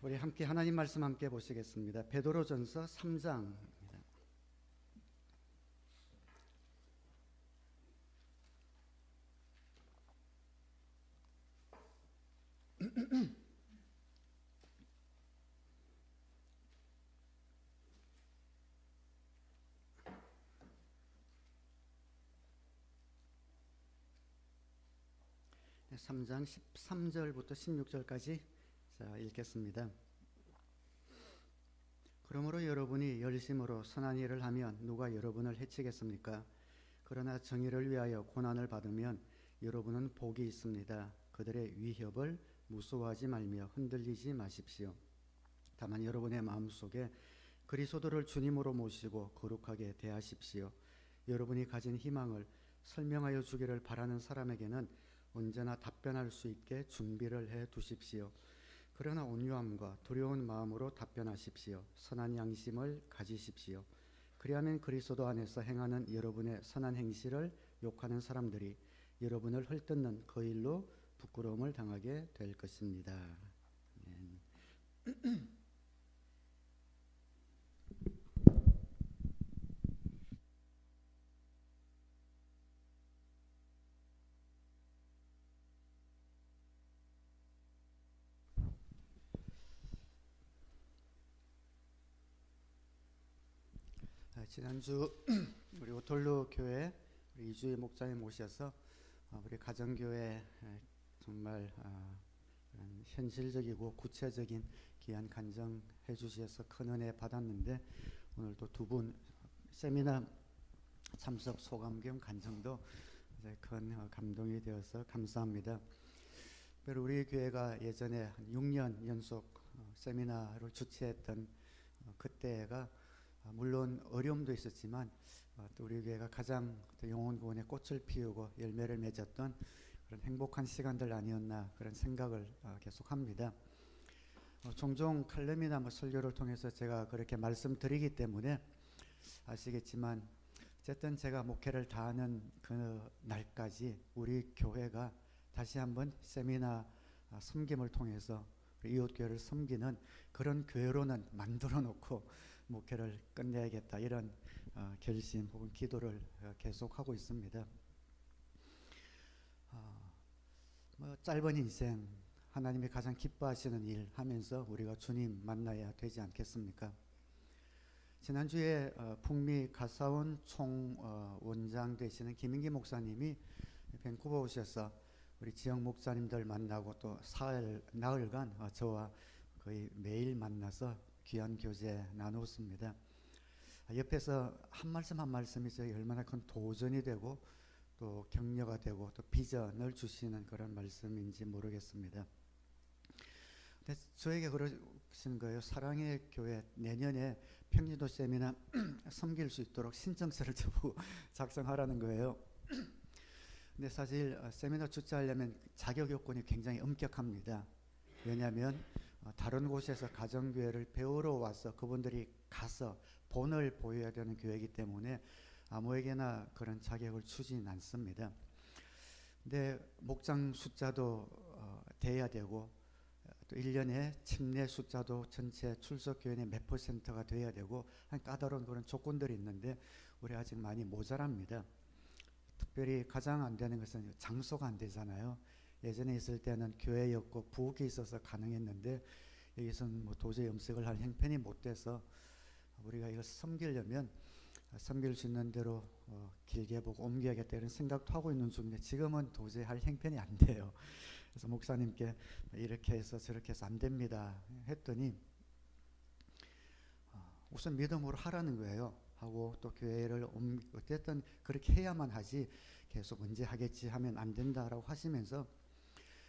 우리 함께 하나님 말씀 함께 보시겠습니다. 베드로전서 3장입니다. 네, 3장 13절부터 16절까지 읽겠습니다. 그러므로 여러분이 열심으로 선한 일을 하면 누가 여러분을 해치겠습니까? 그러나 정의를 위하여 고난을 받으면 여러분은 복이 있습니다. 그들의 위협을 무서워하지 말며 흔들리지 마십시오. 다만 여러분의 마음속에 그리스도를 주님으로 모시고 거룩하게 대하십시오. 여러분이 가진 희망을 설명하여 주기를 바라는 사람에게는 언제나 답변할 수 있게 준비를 해 두십시오. 그러나 온유함과 두려운 마음으로 답변하십시오. 선한 양심을 가지십시오. 그리하면 그리스도 안에서 행하는 여러분의 선한 행실을 욕하는 사람들이 여러분을 헐뜯는 그 일로 부끄러움을 당하게 될 것입니다. 지난주 우리 오톨루 교회 이주희 목사님 모셔서 우리 가정교회 정말 현실적이고 구체적인 귀한 간증해 주셔서 큰 은혜 받았는데, 오늘 또 두 분 세미나 참석 소감 겸 간증도 큰 감동이 되어서 감사합니다. 특별히 우리 교회가 예전에 한 6년 연속 세미나를 주최했던 그때가 물론 어려움도 있었지만 또 우리 교회가 가장 영혼 구원의 꽃을 피우고 열매를 맺었던 그런 행복한 시간들 아니었나, 그런 생각을 계속합니다. 종종 칼럼이나 설교를 통해서 제가 그렇게 말씀드리기 때문에 아시겠지만, 어쨌든 제가 목회를 다하는 그 날까지 우리 교회가 다시 한번 세미나 섬김을 통해서 이웃교회를 섬기는 그런 교회로는 만들어 놓고 목회를 끝내야겠다, 이런 결심 혹은 기도를 계속하고 있습니다. 짧은 인생, 하나님이 가장 기뻐하시는 일 하면서 우리가 주님 만나야 되지 않겠습니까? 지난주에 북미 가사원 총원장 되시는 김인기 목사님이 밴쿠버 오셔서 우리 지역 목사님들 만나고 또 나흘간 저와 거의 매일 만나서 귀한 교제 나누었습니다. 옆에서 한 말씀 한 말씀이 저에게 얼마나 큰 도전이 되고 또 격려가 되고 또 비전을 주시는 그런 말씀인지 모르겠습니다. 근데 저에게 그러신 거예요. 사랑의 교회 내년에 평지도 세미나 섬길 수 있도록 신청서를 저보고 작성하라는 거예요. 근데 사실 세미나 주최하려면 자격 요건이 굉장히 엄격합니다. 왜냐하면 다른 곳에서 가정교회를 배우러 와서 그분들이 가서 본을 보여야 되는 교회이기 때문에 아무에게나 그런 자격을 주진 않습니다. 근데 목장 숫자도 돼야 되고 또 1년에 침례 숫자도 전체 출석교인의 몇 %가 돼야 되고 한 까다로운 그런 조건들이 있는데 우리 아직 많이 모자랍니다. 특별히 가장 안 되는 것은 장소가 안 되잖아요. 예전에 있을 때는 교회였고 부엌이 있어서 가능했는데 여기서는 도저히 음식을 할 형편이 못 돼서 우리가 이걸 섬기려면 섬길 수 있는 대로 길게 보고 옮겨야겠다, 이런 생각도 하고 있는 중인데 지금은 도저히 할 형편이 안 돼요. 그래서 목사님께 이렇게 해서 저렇게 해서 안 됩니다 했더니 우선 믿음으로 하라는 거예요. 하고 또 교회를 어쨌든 그렇게 해야만 하지 계속 언제 하겠지 하면 안 된다라고 하시면서,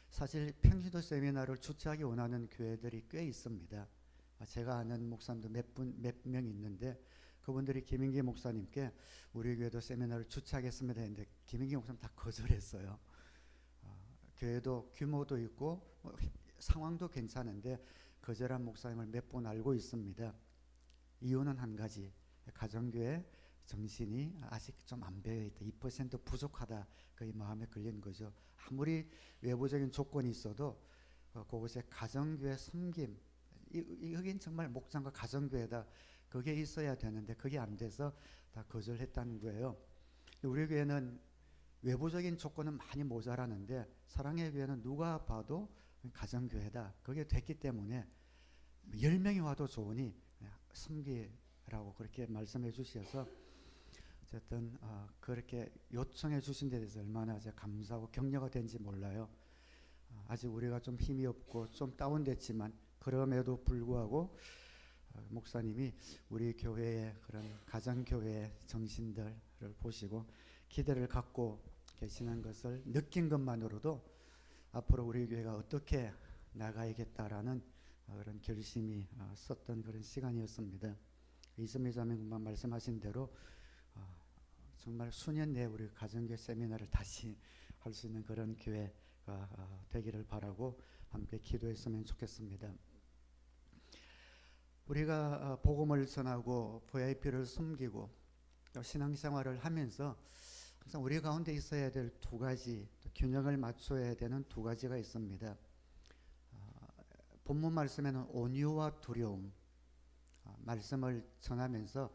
사실 평시도 세미나를 주최하기 원하는 교회들이 꽤 있습니다. 제가 아는 목사님도 몇 명 있는데 그분들이 김인기 목사님께 우리 교회도 세미나를 주최하겠습니다 했는데 김인기 목사님 다 거절했어요. 교회도 규모도 있고 상황도 괜찮은데 거절한 목사님을 몇 분 알고 있습니다. 이유는 한 가지, 가정교회 정신이 아직 좀 안 배어있다, 2% 부족하다, 그 마음에 걸린 거죠. 아무리 외부적인 조건이 있어도 그곳에 가정교회 섬김, 여긴 정말 목장과 가정교회다. 그게 있어야 되는데 그게 안 돼서 다 거절했다는 거예요. 우리 교회는 외부적인 조건은 많이 모자라는데 사랑의 교회는 누가 봐도 가정교회다. 그게 됐기 때문에 10명이 와도 좋으니 섬기라고 그렇게 말씀해 주셔서 어쨌든 그렇게 요청해 주신 데 대해서 얼마나 제가 감사하고 격려가 된지 몰라요. 아직 우리가 좀 힘이 없고 좀 다운됐지만 그럼에도 불구하고 목사님이 우리 교회의 그런 가정교회의 정신들을 보시고 기대를 갖고 계시는 것을 느낀 것만으로도 앞으로 우리 교회가 어떻게 나가야겠다라는 그런 결심이 섰던 그런 시간이었습니다. 이선미 자매님만 말씀하신 대로 정말 수년 내에 우리 가정교회 세미나를 다시 할 수 있는 그런 교회가 되기를 바라고 함께 기도했으면 좋겠습니다. 우리가 복음을 전하고 VIP를 섬기고 신앙생활을 하면서 항상 우리 가운데 있어야 될 두 가지, 균형을 맞춰야 되는 두 가지가 있습니다. 본문 말씀에는 온유와 두려움, 말씀을 전하면서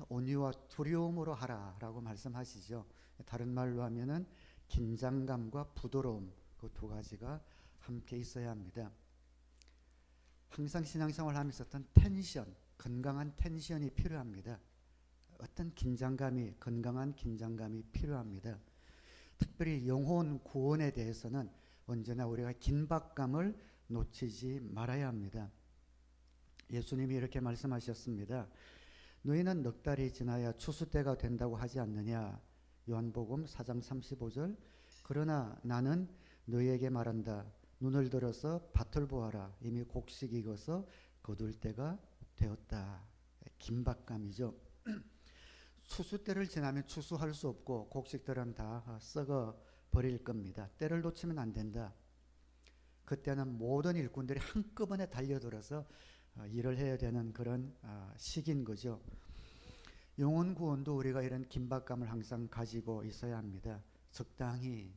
온유와 두려움으로 하라라고 말씀하시죠. 다른 말로 하면은 긴장감과 부드러움, 그 두 가지가 함께 있어야 합니다. 항상 신앙생활 하면서 어떤 텐션, 건강한 텐션이 필요합니다. 어떤 긴장감이, 건강한 긴장감이 필요합니다. 특별히 영혼 구원에 대해서는 언제나 우리가 긴박감을 놓치지 말아야 합니다. 예수님이 이렇게 말씀하셨습니다. 너희는 넉 달이 지나야 추수 때가 된다고 하지 않느냐. 요한복음 4장 35절. 그러나 나는 너희에게 말한다. 눈을 들어서 밭을 보아라. 이미 곡식이 익어서 거둘 때가 되었다. 긴박감이죠. 추수 때를 지나면 추수할 수 없고 곡식들은 다 썩어 버릴 겁니다. 때를 놓치면 안 된다. 그때는 모든 일꾼들이 한꺼번에 달려들어서 일을 해야 되는 그런 시기인 거죠. 영혼 구원도 우리가 이런 긴박감을 항상 가지고 있어야 합니다. 적당히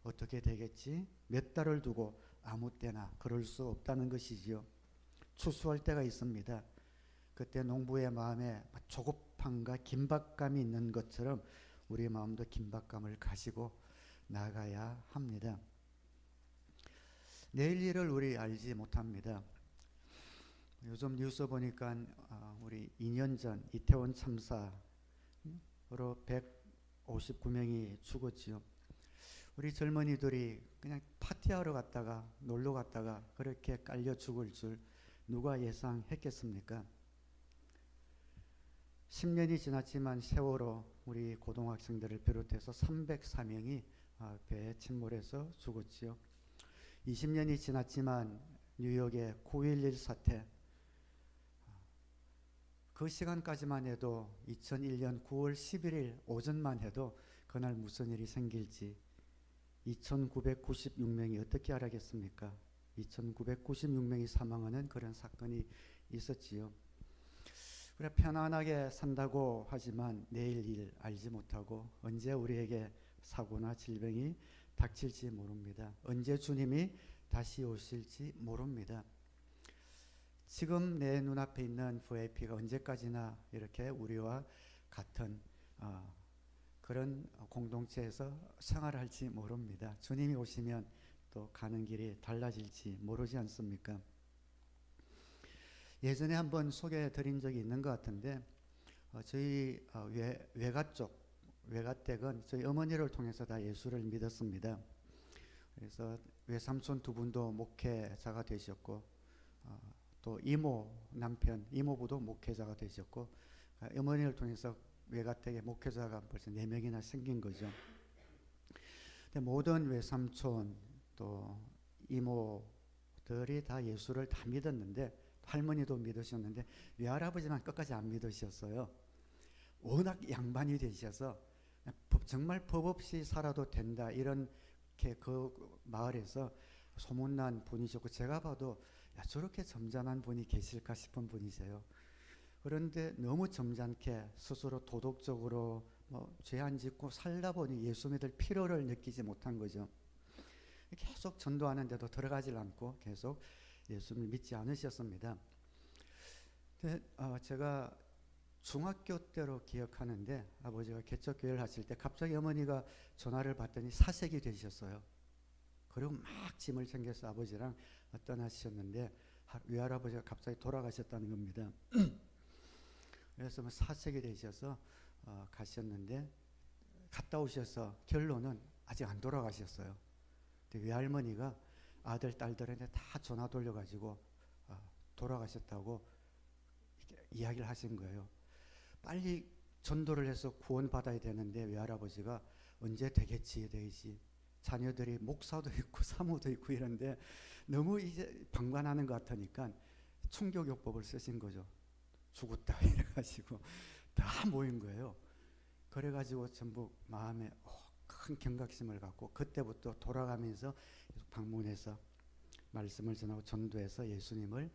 어떻게 되겠지? 몇 달을 두고 아무 때나 그럴 수 없다는 것이지요. 추수할 때가 있습니다. 그때 농부의 마음에 조급함과 긴박감이 있는 것처럼 우리의 마음도 긴박감을 가지고 나가야 합니다. 내일 일을 우리 알지 못합니다. 요즘 뉴스 보니까 우리 2년 전 이태원 참사로 159명이 죽었지요. 우리 젊은이들이 그냥 파티하러 갔다가 놀러 갔다가 그렇게 깔려 죽을 줄 누가 예상했겠습니까? 10년이 지났지만 세월호 우리 고등학생들을 비롯해서 304명이 배에 침몰해서 죽었지요. 20년이 지났지만 뉴욕의 9.11 사태, 그 시간까지만 해도 2001년 9월 11일 오전만 해도 그날 무슨 일이 생길지 2996명이 어떻게 알았겠습니까? 2996명이 사망하는 그런 사건이 있었지요. 우리가 편안하게 산다고 하지만 내일 일 알지 못하고 언제 우리에게 사고나 질병이 닥칠지 모릅니다. 언제 주님이 다시 오실지 모릅니다. 지금 내 눈앞에 있는 VIP가 언제까지나 이렇게 우리와 같은 그런 공동체에서 생활할지 모릅니다. 주님이 오시면 또 가는 길이 달라질지 모르지 않습니까? 예전에 한번 소개해 드린 적이 있는 것 같은데 저희 외가 쪽, 외가댁은 저희 어머니를 통해서 다 예수를 믿었습니다. 그래서 외삼촌 두 분도 목회자가 되셨고 또 이모 남편, 이모부도 목회자가 되셨고 어머니를 통해서 외가댁에 목회자가 벌써 4명이나 생긴 거죠. 근데 모든 외삼촌 또 이모들이 다 예수를 다 믿었는데 할머니도 믿으셨는데 외할아버지만 끝까지 안 믿으셨어요. 워낙 양반이 되셔서 정말 법 없이 살아도 된다 이렇게 그 마을에서 소문난 분이셨고 제가 봐도 야, 저렇게 점잖은 분이 계실까 싶은 분이세요. 그런데 너무 점잖게 스스로 도덕적으로 죄 안 짓고 살다 보니 예수 믿을 필요를 느끼지 못한 거죠. 계속 전도하는데도 들어가질 않고 계속 예수를 믿지 않으셨습니다. 근데 제가 중학교 때로 기억하는데 아버지가 개척교회를 하실 때 갑자기 어머니가 전화를 받더니 사색이 되셨어요. 그리고 막 짐을 챙겨서 아버지랑 떠나셨는데 외할아버지가 갑자기 돌아가셨다는 겁니다. 그래서 뭐 사색이 되셔서 가셨는데 갔다 오셔서 결론은 아직 안 돌아가셨어요. 근데 외할머니가 아들 딸들한테 다 전화 돌려가지고 돌아가셨다고 이야기를 하신 거예요. 빨리 전도를 해서 구원받아야 되는데 외할아버지가 언제 되겠지 되지, 자녀들이 목사도 있고 사모도 있고 이런데 너무 이제 방관하는 것 같으니까 충격요법을 쓰신 거죠. 죽었다 이래가지고 다 모인 거예요. 그래가지고 전부 마음에 큰 경각심을 갖고 그때부터 돌아가면서 방문해서 말씀을 전하고 전도해서 예수님을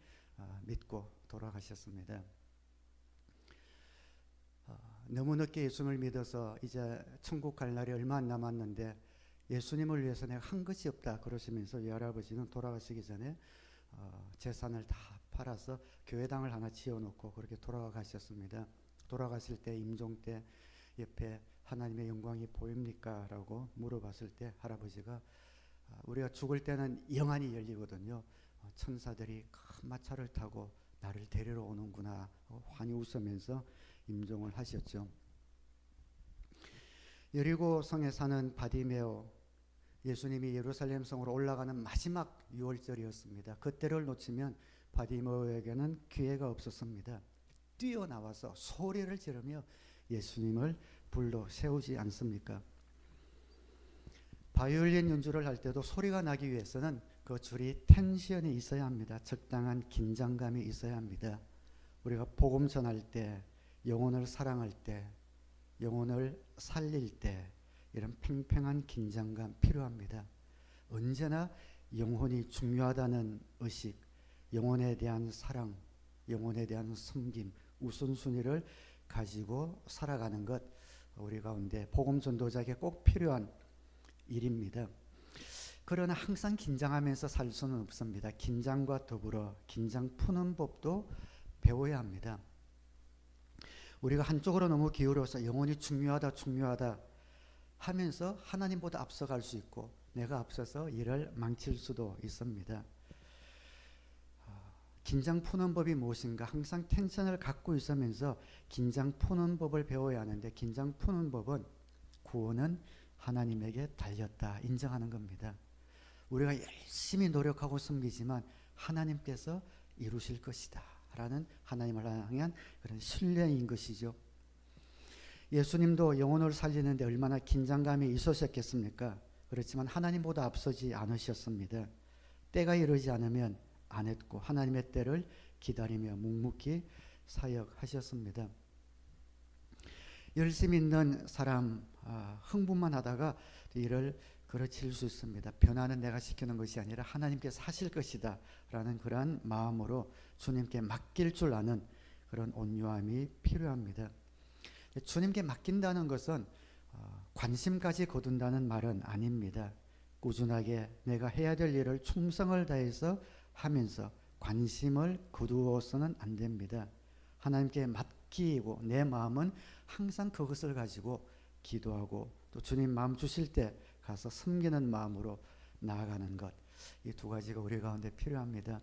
믿고 돌아가셨습니다. 너무 늦게 예수님을 믿어서 이제 천국 갈 날이 얼마 안 남았는데 예수님을 위해서 내가 한 것이 없다 그러시면서 외할아버지는 돌아가시기 전에 재산을 다 팔아서 교회당을 하나 지어놓고 그렇게 돌아가셨습니다. 돌아가실 때 임종 때 옆에 하나님의 영광이 보입니까? 라고 물어봤을 때 할아버지가 우리가 죽을 때는 영안이 열리거든요. 천사들이 큰 마차를 타고 나를 데리러 오는구나 환히 웃으면서 임종을 하셨죠. 여리고 성에 사는 바디메오, 예수님이 예루살렘 성으로 올라가는 마지막 유월절이었습니다. 그때를 놓치면 바디메오에게는 기회가 없었습니다. 뛰어나와서 소리를 지르며 예수님을 불러 세우지 않습니까? 바이올린 연주를 할 때도 소리가 나기 위해서는 그 줄이 텐션이 있어야 합니다. 적당한 긴장감이 있어야 합니다. 우리가 복음 전할 때, 영혼을 사랑할 때, 영혼을 살릴 때 이런 팽팽한 긴장감 필요합니다. 언제나 영혼이 중요하다는 의식, 영혼에 대한 사랑, 영혼에 대한 섬김, 우선순위를 가지고 살아가는 것, 우리 가운데 복음 전도자에게 꼭 필요한 일입니다. 그러나 항상 긴장하면서 살 수는 없습니다. 긴장과 더불어 긴장 푸는 법도 배워야 합니다. 우리가 한쪽으로 너무 기울어서 영혼이 중요하다 하면서 하나님보다 앞서갈 수 있고 내가 앞서서 일을 망칠 수도 있습니다. 긴장 푸는 법이 무엇인가? 항상 텐션을 갖고 있으면서 긴장 푸는 법을 배워야 하는데, 긴장 푸는 법은 구원은 하나님에게 달렸다 인정하는 겁니다. 우리가 열심히 노력하고 섬기지만 하나님께서 이루실 것이다 라는 하나님을 향한 그런 신뢰인 것이죠. 예수님도 영혼을 살리는데 얼마나 긴장감이 있으셨겠습니까? 그렇지만 하나님보다 앞서지 않으셨습니다. 때가 이르지 않으면 안 했고 하나님의 때를 기다리며 묵묵히 사역하셨습니다. 열심히 있는 사람 흥분만 하다가 일을 그르칠 수 있습니다. 변화는 내가 시키는 것이 아니라 하나님께서 하실 것이다 라는 그러한 마음으로 주님께 맡길 줄 아는 그런 온유함이 필요합니다. 주님께 맡긴다는 것은 관심까지 거둔다는 말은 아닙니다. 꾸준하게 내가 해야 될 일을 충성을 다해서 하면서 관심을 거두어서는 안 됩니다. 하나님께 맡기고 내 마음은 항상 그것을 가지고 기도하고 또 주님 마음 주실 때 가서 섬기는 마음으로 나아가는 것, 이 두 가지가 우리 가운데 필요합니다.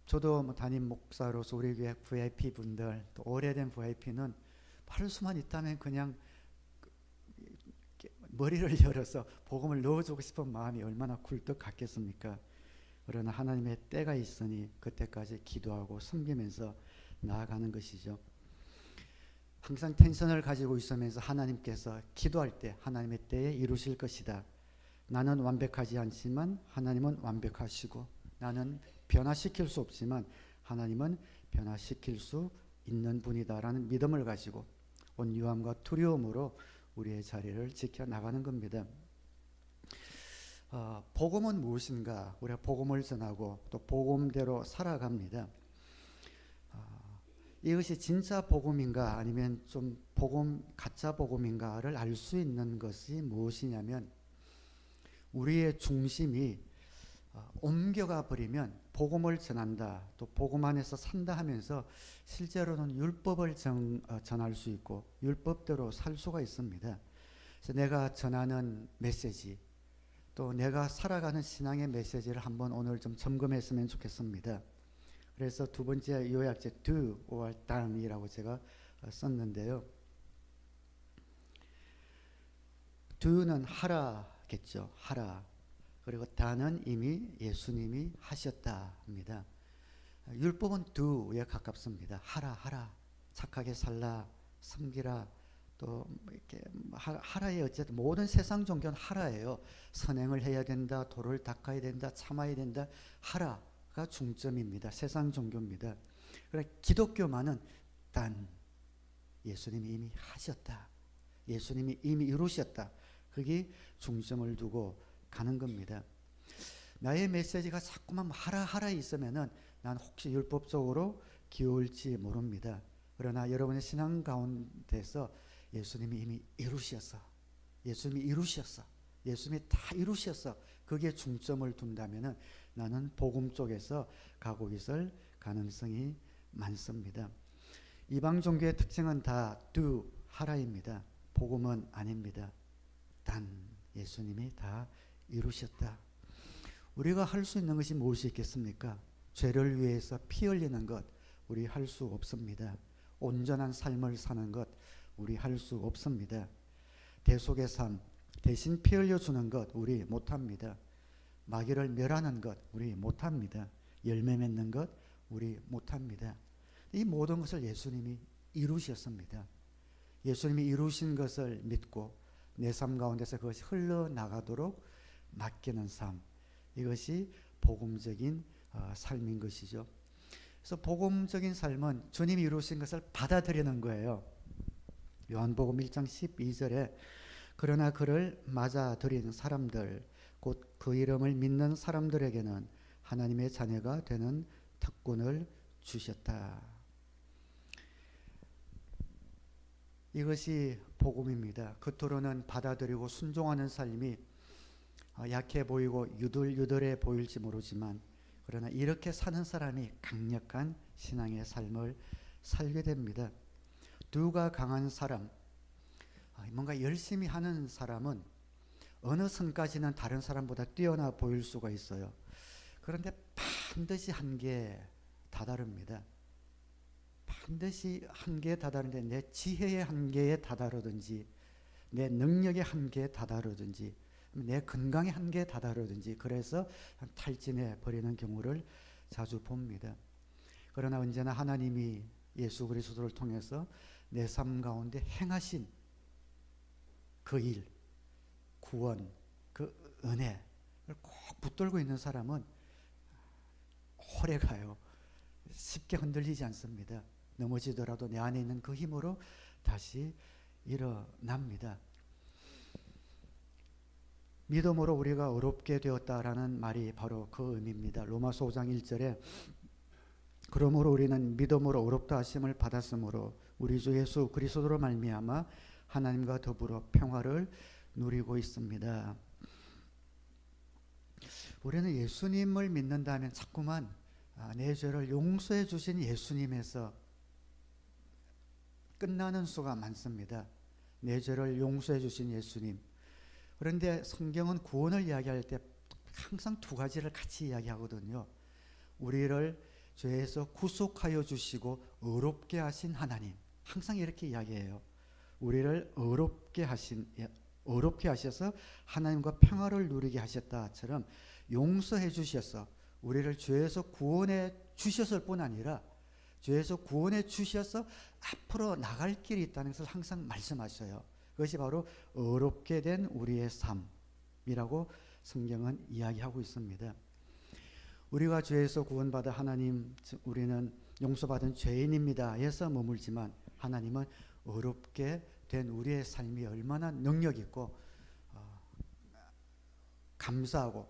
저도 담임 목사로서 우리 교회 VIP 분들, 또 오래된 VIP는 바를 수만 있다면 그냥 머리를 열어서 복음을 넣어주고 싶은 마음이 얼마나 굴뚝 같겠습니까? 그러나 하나님의 때가 있으니 그때까지 기도하고 섬기면서 나아가는 것이죠. 항상 텐션을 가지고 있으면서 하나님께서 기도할 때 하나님의 때에 이루실 것이다. 나는 완벽하지 않지만 하나님은 완벽하시고, 나는 변화시킬 수 없지만 하나님은 변화시킬 수 있는 분이다라는 믿음을 가지고 온유함과 두려움으로 우리의 자리를 지켜나가는 겁니다. 복음은 무엇인가? 우리가 복음을 전하고 또 복음대로 살아갑니다. 이것이 진짜 복음인가 아니면 좀 복음 가짜 복음인가를 알 수 있는 것이 무엇이냐면, 우리의 중심이 옮겨가 버리면 복음을 전한다, 또 복음 안에서 산다 하면서 실제로는 율법을 전할 수 있고 율법대로 살 수가 있습니다. 그래서 내가 전하는 메시지, 또 내가 살아가는 신앙의 메시지를 한번 오늘 좀 점검했으면 좋겠습니다. 그래서 두 번째 요약제 do or done이라고 제가 썼는데요. do는 하라겠죠. 하라. 그리고 do는 이미 예수님이 하셨다입니다. 율법은 do에 가깝습니다. 하라. 착하게 살라, 섬기라. 또 이렇게 하라에 어쨌든 모든 세상 종교는 하라예요. 선행을 해야 된다, 도를 닦아야 된다, 참아야 된다. 하라가 중점입니다. 세상 종교입니다. 그러나 기독교만은 단 예수님이 이미 하셨다, 예수님이 이미 이루셨다, 그게 중점을 두고 가는 겁니다. 나의 메시지가 자꾸만 하라 있으면은 난 혹시 율법적으로 기울지 모릅니다. 그러나 여러분의 신앙 가운데서 예수님이 이미 이루셨어, 예수님이 다 이루셨어, 거기에 중점을 둔다면은 나는 복음 쪽에서 가고 있을 가능성이 많습니다. 이방 종교의 특징은 다 do, 하라입니다. 복음은 아닙니다. 단 예수님이 다 이루셨다. 우리가 할 수 있는 것이 무엇이 있겠습니까? 죄를 위해서 피 흘리는 것 우리 할 수 없습니다. 온전한 삶을 사는 것 우리 할 수 없습니다. 대속의 삶, 대신 피 흘려주는 것 우리 못합니다. 마귀를 멸하는 것 우리 못합니다. 열매 맺는 것 우리 못합니다. 이 모든 것을 예수님이 이루셨습니다. 예수님이 이루신 것을 믿고 내 삶 가운데서 그것이 흘러나가도록 맡기는 삶, 이것이 복음적인 삶인 것이죠. 그래서 복음적인 삶은 주님이 이루신 것을 받아들이는 거예요. 요한복음 1장 12절에 그러나 그를 맞아들인 사람들, 곧 그 이름을 믿는 사람들에게는 하나님의 자녀가 되는 특권을 주셨다. 이것이 복음입니다. 겉으로는 받아들이고 순종하는 삶이 약해 보이고 유들유들해 보일지 모르지만, 그러나 이렇게 사는 사람이 강력한 신앙의 삶을 살게 됩니다. 두가 강한 사람, 뭔가 열심히 하는 사람은 어느 선까지는 다른 사람보다 뛰어나 보일 수가 있어요. 그런데 반드시 한계에 다다릅니다. 반드시 한계에 다다르는데 내 지혜의 한계에 다다르든지, 내 능력의 한계에 다다르든지, 내 건강의 한계에 다다르든지, 그래서 탈진해 버리는 경우를 자주 봅니다. 그러나 언제나 하나님이 예수 그리스도를 통해서 내 삶 가운데 행하신 그 일, 구원, 그 은혜를 꼭 붙들고 있는 사람은 오래 가요. 쉽게 흔들리지 않습니다. 넘어지더라도 내 안에 있는 그 힘으로 다시 일어납니다. 믿음으로 우리가 의롭게 되었다라는 말이 바로 그 의미입니다. 로마서 5장 1절에 그러므로 우리는 믿음으로 의롭다 하심을 받았으므로 우리 주 예수 그리스도로 말미암아 하나님과 더불어 평화를 누리고 있습니다. 우리는 예수님을 믿는다면 자꾸만 내 죄를 용서해 주신 예수님에서 끝나는 수가 많습니다. 내 죄를 용서해 주신 예수님. 그런데 성경은 구원을 이야기할 때 항상 두 가지를 같이 이야기하거든요. 우리를 죄에서 구속하여 주시고 의롭게 하신 하나님, 항상 이렇게 이야기해요. 우리를 의롭게 하셔서 하나님과 평화를 누리게 하셨다처럼 용서해 주셔서 우리를 죄에서 구원해 주셨을 뿐 아니라 죄에서 구원해 주셔서 앞으로 나갈 길이 있다는 것을 항상 말씀하셔요. 그것이 바로 의롭게 된 우리의 삶이라고 성경은 이야기하고 있습니다. 우리가 죄에서 구원받아 하나님, 우리는 용서받은 죄인입니다 해서 머물지만, 하나님은 의롭게 된 우리의 삶이 얼마나 능력 있고 감사하고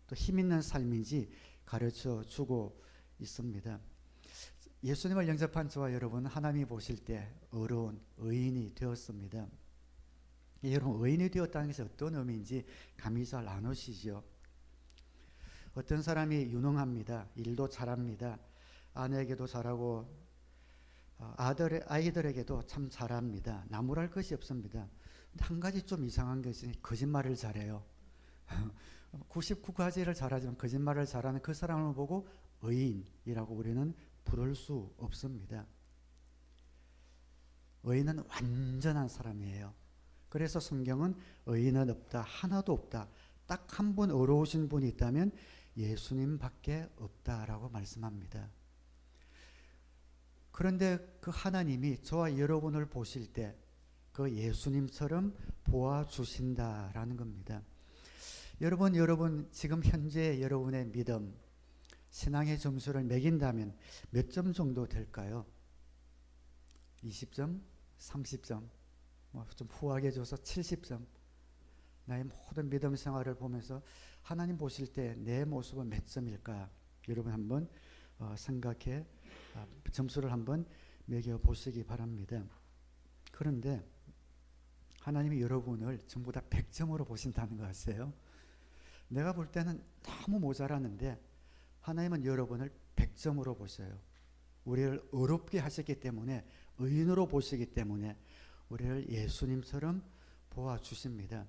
또 힘 있는 삶인지 가르쳐 주고 있습니다. 예수님을 영접한 저와 여러분은 하나님이 보실 때 의로운 의인이 되었습니다. 여러분, 의인이 되었다는 것이 어떤 의미인지 감이 잘 안 오시죠? 어떤 사람이 유능합니다. 일도 잘합니다. 아내에게도 잘하고 아이들에게도 참 잘합니다. 나무랄 것이 없습니다. 근데 한 가지 좀 이상한 것이 거짓말을 잘해요. 99가지를 잘하지만 거짓말을 잘하는 그 사람을 보고 의인이라고 우리는 부를 수 없습니다. 의인은 완전한 사람이에요. 그래서 성경은 의인은 없다, 하나도 없다, 딱 한 분 의로우신 분이 있다면 예수님밖에 없다라고 말씀합니다. 그런데 그 하나님이 저와 여러분을 보실 때 그 예수님처럼 보아주신다라는 겁니다. 여러분 지금 현재 여러분의 믿음, 신앙의 점수를 매긴다면 몇 점 정도 될까요? 20점? 30점? 좀 후하게 줘서 70점. 나의 모든 믿음 생활을 보면서 하나님 보실 때 내 모습은 몇 점일까? 여러분 한번 생각해 점수를 한번 매겨 보시기 바랍니다. 그런데 하나님이 여러분을 전부 다 100점으로 보신다는 거 아세요? 내가 볼 때는 너무 모자라는데 하나님은 여러분을 100점으로 보셔요. 우리를 어렵게 하셨기 때문에, 의인으로 보시기 때문에 우리를 예수님처럼 보아주십니다.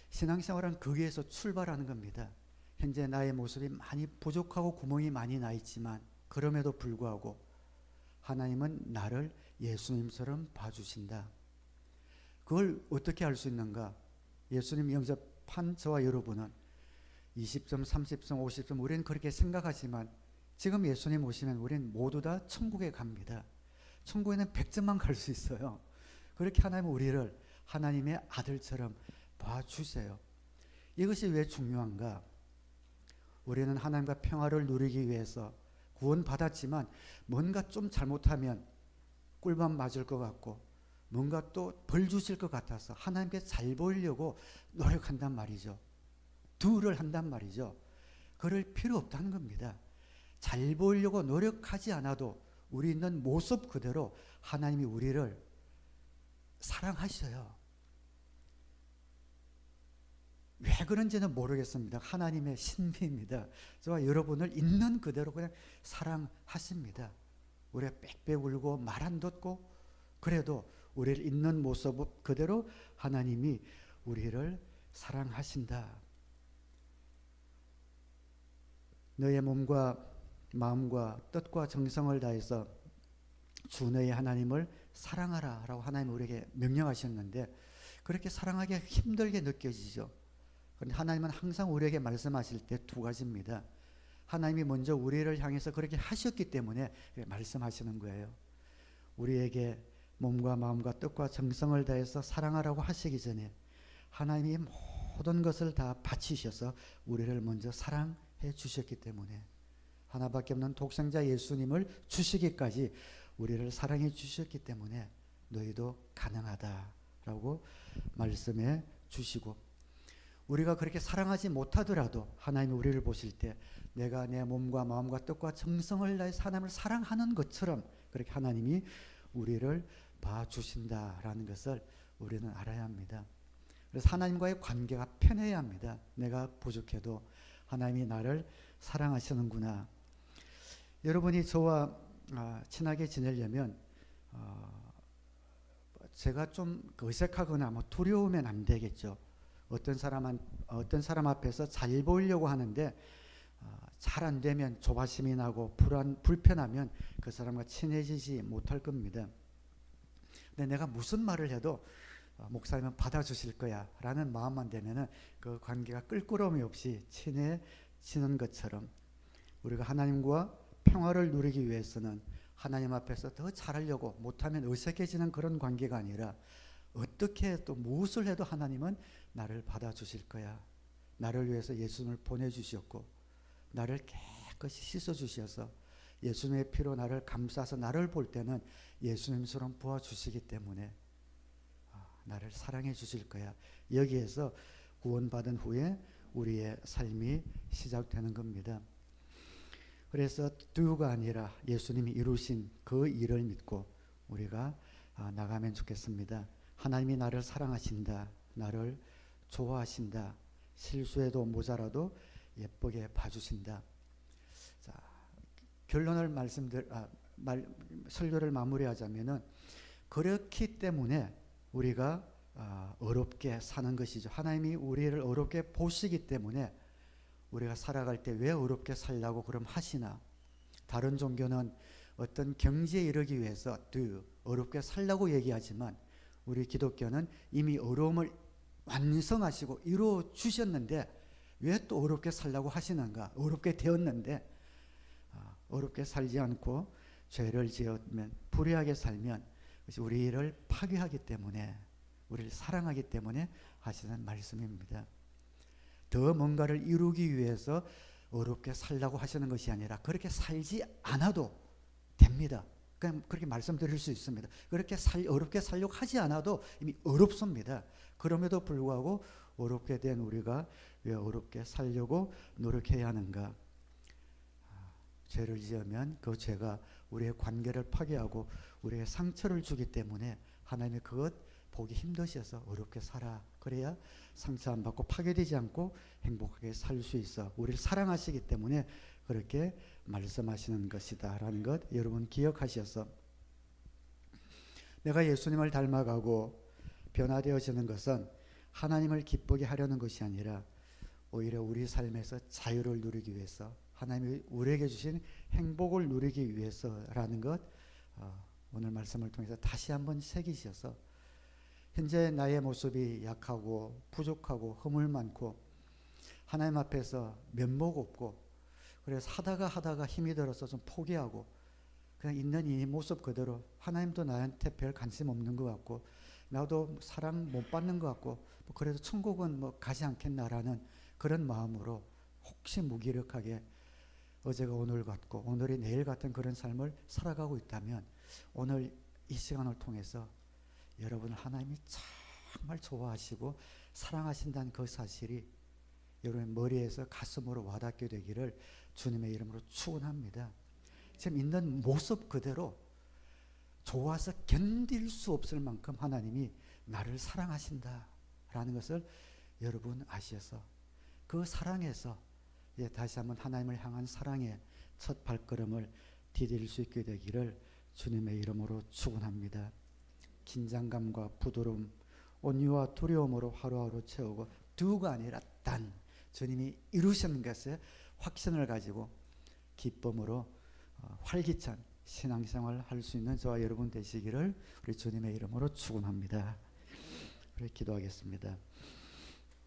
신앙생활은 거기에서 출발하는 겁니다. 현재 나의 모습이 많이 부족하고 구멍이 많이 나 있지만 그럼에도 불구하고 하나님은 나를 예수님처럼 봐주신다. 그걸 어떻게 알 수 있는가? 예수님 영접한 저와 여러분은 20점, 30점, 50점 우리는 그렇게 생각하지만 지금 예수님 오시면 우리는 모두 다 천국에 갑니다. 천국에는 100점만 갈 수 있어요. 그렇게 하나님은 우리를 하나님의 아들처럼 봐주세요. 이것이 왜 중요한가? 우리는 하나님과 평화를 누리기 위해서 구원받았지만 뭔가 좀 잘못하면 꿀밤 맞을 것 같고 뭔가 또 벌 주실 것 같아서 하나님께 잘 보이려고 노력한단 말이죠. 두를 한단 말이죠. 그럴 필요 없다는 겁니다. 잘 보이려고 노력하지 않아도 우리 있는 모습 그대로 하나님이 우리를 사랑하셔요. 왜 그런지는 모르겠습니다. 하나님의 신비입니다. 저와 여러분을 있는 그대로 그냥 사랑하십니다. 우리가 빽빽 울고 말 안 듣고 그래도 우리를 있는 모습 그대로 하나님이 우리를 사랑하신다. 너의 몸과 마음과 뜻과 정성을 다해서 주 너의 하나님을 사랑하라 라고 하나님 우리에게 명령하셨는데 그렇게 사랑하기 힘들게 느껴지죠. 그런데 하나님은 항상 우리에게 말씀하실 때 두 가지입니다. 하나님이 먼저 우리를 향해서 그렇게 하셨기 때문에 말씀하시는 거예요. 우리에게 몸과 마음과 뜻과 정성을 다해서 사랑하라고 하시기 전에 하나님이 모든 것을 다 바치셔서 우리를 먼저 사랑해 주셨기 때문에 하나밖에 없는 독생자 예수님을 주시기까지 우리를 사랑해 주셨기 때문에 너희도 가능하다라고 말씀해 주시고 우리가 그렇게 사랑하지 못하더라도 하나님이 우리를 보실 때 내가 내 몸과 마음과 뜻과 정성을 다해서 하나님을 사랑하는 것처럼 그렇게 하나님이 우리를 봐주신다라는 것을 우리는 알아야 합니다. 그래서 하나님과의 관계가 편해야 합니다. 내가 부족해도 하나님이 나를 사랑하시는구나. 여러분이 저와 친하게 지내려면 제가 좀 어색하거나 두려우면 안 되겠죠. 어떤 사람 앞에서 잘 보이려고 하는데 잘 안 되면 조바심이 나고 불편하면 그 사람과 친해지지 못할 겁니다. 근데 내가 무슨 말을 해도 목사님은 받아주실 거야 라는 마음만 되면은 그 관계가 끌끄러움이 없이 친해지는 것처럼 우리가 하나님과 평화를 누리기 위해서는 하나님 앞에서 더 잘하려고 못하면 어색해지는 그런 관계가 아니라 어떻게 또 무엇을 해도 하나님은 나를 받아주실 거야. 나를 위해서 예수님을 보내주셨고 나를 깨끗이 씻어주셔서 예수님의 피로 나를 감싸서 나를 볼 때는 예수님처럼 보아주시기 때문에 나를 사랑해 주실 거야. 여기에서 구원받은 후에 우리의 삶이 시작되는 겁니다. 그래서 두가 아니라 예수님이 이루신 그 일을 믿고 우리가 나가면 좋겠습니다. 하나님이 나를 사랑하신다. 나를 좋아하신다. 실수해도 모자라도 예쁘게 봐주신다. 자, 결론을 설교를 마무리하자면은 그렇기 때문에 우리가 어렵게 사는 것이죠. 하나님이 우리를 어렵게 보시기 때문에 우리가 살아갈 때 왜 어렵게 살라고 그럼 하시나? 다른 종교는 어떤 경지에 이르기 위해서 더 어렵게 살라고 얘기하지만 우리 기독교는 이미 어려움을 완성하시고 이루어 주셨는데 왜 또 어렵게 살라고 하시는가? 어렵게 되었는데 어렵게 살지 않고 죄를 지으면 불의하게 살면 그것이 우리를 파괴하기 때문에 우리를 사랑하기 때문에 하시는 말씀입니다. 더 뭔가를 이루기 위해서 어렵게 살라고 하시는 것이 아니라 그렇게 살지 않아도 됩니다. 그냥 그렇게 말씀드릴 수 있습니다. 그렇게 어렵게 살려고 하지 않아도 이미 어렵습니다. 그럼에도 불구하고 어렵게 된 우리가 왜 어렵게 살려고 노력해야 하는가? 죄를 지으면 그 죄가 우리의 관계를 파괴하고 우리의 상처를 주기 때문에 하나님이 그것 보기 힘드셔서 어렵게 살아. 그래야 상처 안 받고 파괴되지 않고 행복하게 살 수 있어. 우리를 사랑하시기 때문에 그렇게 말씀하시는 것이다 라는 것 여러분 기억하셔서 내가 예수님을 닮아가고 변화되어지는 것은 하나님을 기쁘게 하려는 것이 아니라 오히려 우리 삶에서 자유를 누리기 위해서 하나님이 우리에게 주신 행복을 누리기 위해서라는 것 오늘 말씀을 통해서 다시 한번 새기셔서 현재 나의 모습이 약하고 부족하고 허물 많고 하나님 앞에서 면목 없고 그래서 하다가 힘이 들어서 좀 포기하고 그냥 있는 이 모습 그대로 하나님도 나한테 별 관심 없는 것 같고 나도 사랑 못 받는 것 같고 뭐 그래도 천국은 뭐 가지 않겠나라는 그런 마음으로 혹시 무기력하게 어제가 오늘 같고 오늘이 내일 같은 그런 삶을 살아가고 있다면 오늘 이 시간을 통해서 여러분 하나님이 정말 좋아하시고 사랑하신다는 그 사실이 여러분 머리에서 가슴으로 와닿게 되기를 주님의 이름으로 축원합니다. 지금 있는 모습 그대로 좋아서 견딜 수 없을 만큼 하나님이 나를 사랑하신다라는 것을 여러분 아셔서 그 사랑에서 다시 한번 하나님을 향한 사랑의 첫 발걸음을 디딜 수 있게 되기를 주님의 이름으로 축원합니다. 긴장감과 부드러움, 온유와 두려움으로 하루하루 채우고 두가 아니라 단 주님이 이루시는 것에 확신을 가지고 기쁨으로 활기찬 신앙생활을 할 수 있는 저와 여러분 되시기를 우리 주님의 이름으로 축원합니다. 우리 기도하겠습니다.